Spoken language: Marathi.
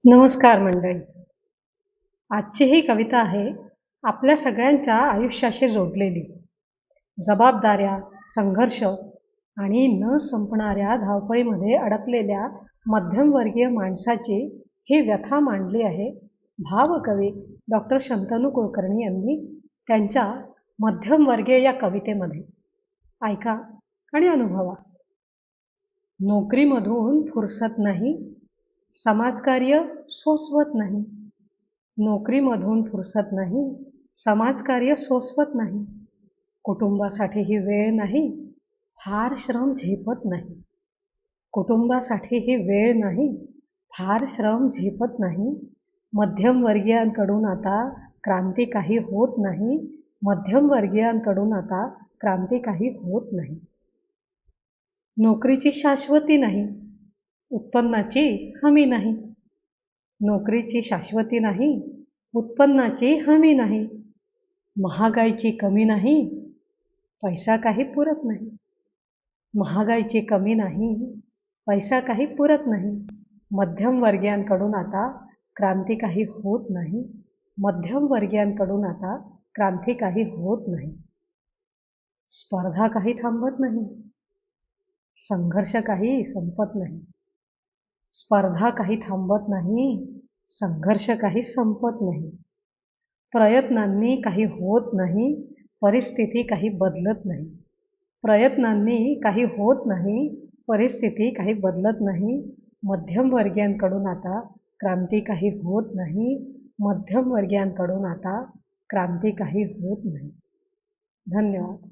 नमस्कार मंडळी. आजची ही कविता आहे आपल्या सगळ्यांच्या आयुष्याशी जोडलेली. जबाबदाऱ्या, संघर्ष आणि न संपणाऱ्या धावपळीमध्ये अडकलेल्या मध्यमवर्गीय माणसाची ही व्यथा मांडली आहे भावकवी डॉक्टर शंतनू कुलकर्णी यांनी त्यांच्या मध्यमवर्गीय या कवितेमध्ये. ऐका आणि अनुभवा. नोकरीमधून फुरसत नाही, समाजकार्य सोसवत नाही. नोकरीमधून फुरसत नाही, समाजकार्य सोसवत नाही. कुटुंबासाठीही वेळ नाही, फार श्रम झेपत नाही. कुटुंबासाठीही वेळ नाही, फार श्रम झेपत नाही. मध्यमवर्गीयांकडून आता क्रांती काही होत नाही. मध्यमवर्गीयांकडून आता क्रांती काही होत नाही. नोकरीची शाश्वती नाही, उत्पन्नाची हमी नाही. नोकरीची शाश्वती नाही, उत्पन्नाची हमी नाही. महागाईची कमी नाही, पैसा काही पुरत नाही. महागाईची कमी नाही, पैसा काही पुरत नाही. मध्यमवर्गीयांकडून आता क्रांती काही होत नाही. मध्यमवर्गीयांकडून आता क्रांती काही होत नाही. स्पर्धा काही थांबत नाही, संघर्ष काही संपत नाही. स्पर्धा काही थांबत नाही, संघर्ष काही संपत नाही. प्रयत्नांनी काही होत नाही, परिस्थिती काही बदलत नाही. प्रयत्नांनी काही होत नाही, परिस्थिती काही बदलत नाही. मध्यमवर्गीयांकडून आता क्रांती काही होत नाही. मध्यमवर्गीयांकडून आता क्रांती काही होत नाही. धन्यवाद.